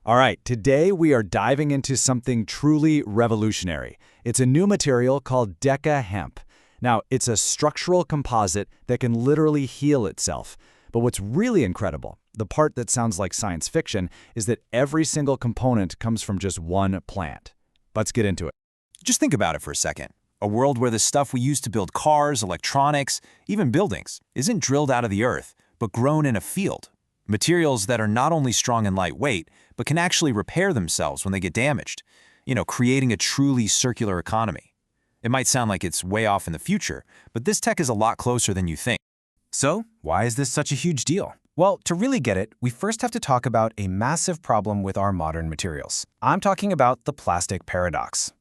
All right, today we are diving into something truly revolutionary. It's a new material called Deca-Hemp. Now, it's a structural composite that can literally heal itself. But what's really incredible, the part that sounds like science fiction, is that every single component comes from just one plant. Let's get into it. Just think about it for a second. A world where the stuff we use to build cars, electronics, even buildings, isn't drilled out of the earth, but grown in a field. Materials that are not only strong and lightweight, but can actually repair themselves when they get damaged, creating a truly circular economy. It might sound like it's way off in the future, but this tech is a lot closer than you think. So, why is this such a huge deal? Well, to really get it, we first have to talk about a massive problem with our modern materials. I'm talking about the plastic paradox.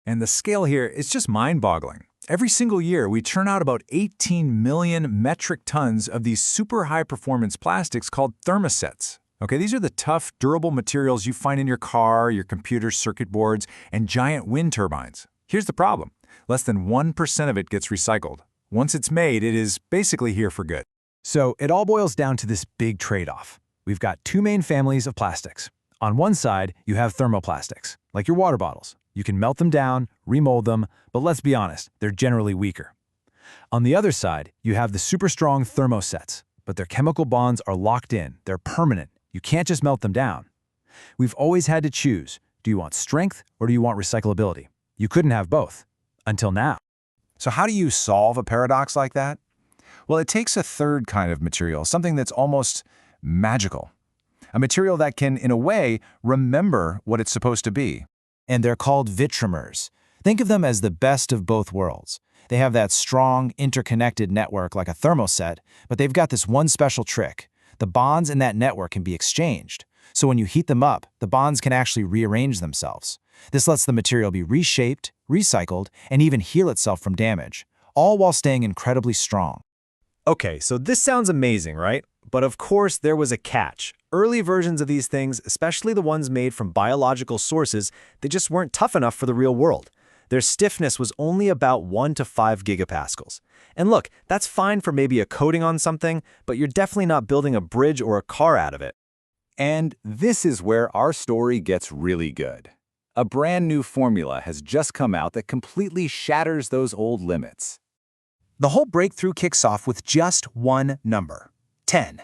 And the scale here is just mind-boggling. Every single year, we churn out about 18 million metric tons of these super high-performance plastics called thermosets. Okay, these are the tough, durable materials you find in your car, your computer circuit boards, and giant wind turbines. Here's the problem. Less than 1% of it gets recycled. Once it's made, it is basically here for good. So it all boils down to this big trade-off. We've got two main families of plastics. On one side, you have thermoplastics, like your water bottles. You can melt them down, remold them, but let's be honest, they're generally weaker. On the other side, you have the super strong thermosets, but their chemical bonds are locked in, they're permanent. You can't just melt them down. We've always had to choose, do you want strength or do you want recyclability? You couldn't have both, until now. So how do you solve a paradox like that? Well, it takes a third kind of material, something that's almost magical. A material that can, in a way, remember what it's supposed to be. And they're called vitrimers. Think of them as the best of both worlds. They have that strong, interconnected network like a thermoset, but they've got this one special trick. The bonds in that network can be exchanged. So when you heat them up, the bonds can actually rearrange themselves. This lets the material be reshaped, recycled, and even heal itself from damage, all while staying incredibly strong. Okay, so this sounds amazing, right? But of course, there was a catch. Early versions of these things, especially the ones made from biological sources, they just weren't tough enough for the real world. Their stiffness was only about 1 to 5 gigapascals. And look, that's fine for maybe a coating on something, but you're definitely not building a bridge or a car out of it. And this is where our story gets really good. A brand new formula has just come out that completely shatters those old limits. The whole breakthrough kicks off with just one number, 10.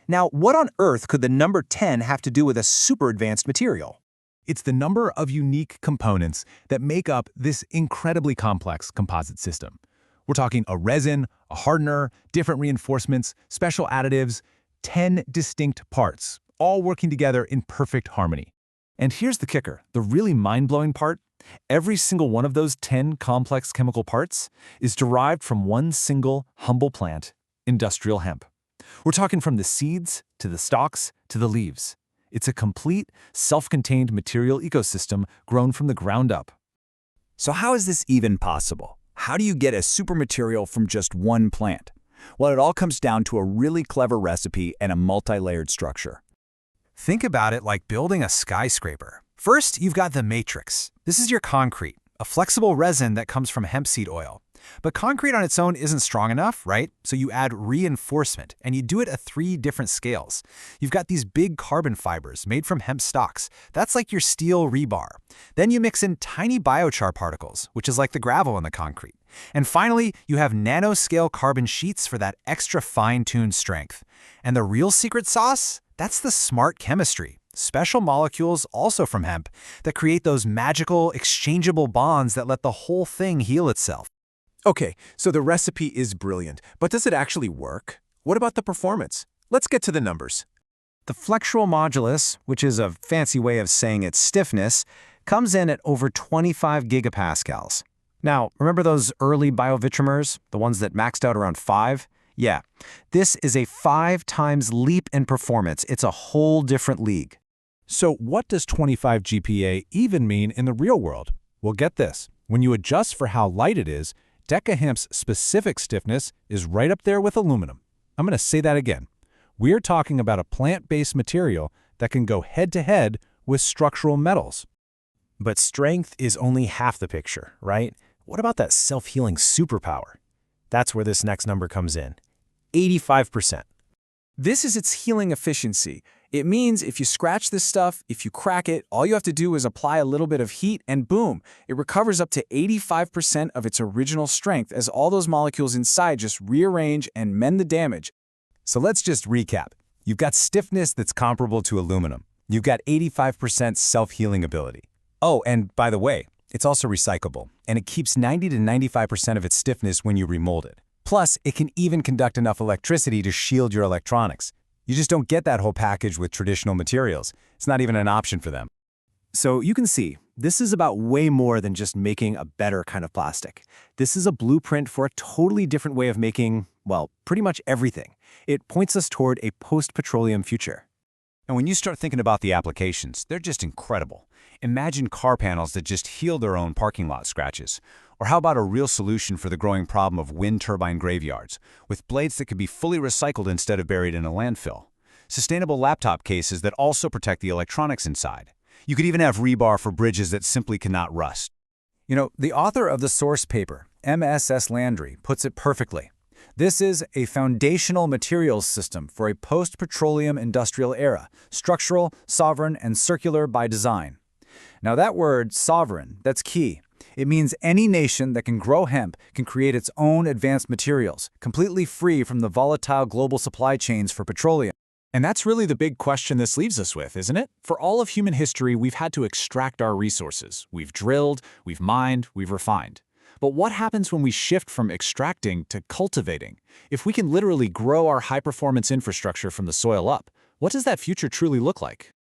Now, what on earth could the number 10 have to do with a super advanced material? It's the number of unique components that make up this incredibly complex composite system. We're talking a resin, a hardener, different reinforcements, special additives, 10 distinct parts, all working together in perfect harmony. And here's the kicker, the really mind-blowing part. Every single one of those 10 complex chemical parts is derived from one single, humble plant, industrial hemp. We're talking from the seeds, to the stalks, to the leaves. It's a complete, self-contained material ecosystem grown from the ground up. So how is this even possible? How do you get a super material from just one plant? Well, it all comes down to a really clever recipe and a multi-layered structure. Think about it like building a skyscraper. First, you've got the matrix. This is your concrete, a flexible resin that comes from hemp seed oil. But concrete on its own isn't strong enough, right? So you add reinforcement, and you do it at 3 different scales. You've got these big carbon fibers made from hemp stalks. That's like your steel rebar. Then you mix in tiny biochar particles, which is like the gravel in the concrete. And finally, you have nanoscale carbon sheets for that extra fine-tuned strength. And the real secret sauce? That's the smart chemistry. Special molecules, also from hemp, that create those magical, exchangeable bonds that let the whole thing heal itself. Okay, so the recipe is brilliant, but does it actually work? What about the performance? Let's get to the numbers. The flexural modulus, which is a fancy way of saying its stiffness, comes in at over 25 gigapascals. Now, remember those early biovitrimers, the ones that maxed out around 5? Yeah, this is a 5 times leap in performance. It's a whole different league. So what does 25 GPa even mean in the real world? Well, get this. When you adjust for how light it is, Deca-Hemp's specific stiffness is right up there with aluminum. I'm going to say that again. We're talking about a plant-based material that can go head-to-head with structural metals. But strength is only half the picture, right? What about that self-healing superpower? That's where this next number comes in. 85%. This is its healing efficiency. It means if you scratch this stuff, if you crack it, all you have to do is apply a little bit of heat and boom, it recovers up to 85% of its original strength as all those molecules inside just rearrange and mend the damage. So let's just recap. You've got stiffness that's comparable to aluminum. You've got 85% self-healing ability. Oh, and by the way, it's also recyclable, and it keeps 90 to 95% of its stiffness when you remold it. Plus, it can even conduct enough electricity to shield your electronics. You just don't get that whole package with traditional materials. It's not even an option for them. So you can see, this is about way more than just making a better kind of plastic. This is a blueprint for a totally different way of making, well, pretty much everything. It points us toward a post-petroleum future. And when you start thinking about the applications, they're just incredible. Imagine car panels that just heal their own parking lot scratches. Or how about a real solution for the growing problem of wind turbine graveyards, with blades that could be fully recycled instead of buried in a landfill? Sustainable laptop cases that also protect the electronics inside. You could even have rebar for bridges that simply cannot rust. You know, the author of the source paper, MSS Landry, puts it perfectly. This is a foundational materials system for a post-petroleum industrial era, structural, sovereign, and circular by design. Now that word, sovereign, that's key. It means any nation that can grow hemp can create its own advanced materials, completely free from the volatile global supply chains for petroleum. And that's really the big question this leaves us with, isn't it? For all of human history, we've had to extract our resources. We've drilled, we've mined, we've refined. But what happens when we shift from extracting to cultivating? If we can literally grow our high-performance infrastructure from the soil up, what does that future truly look like?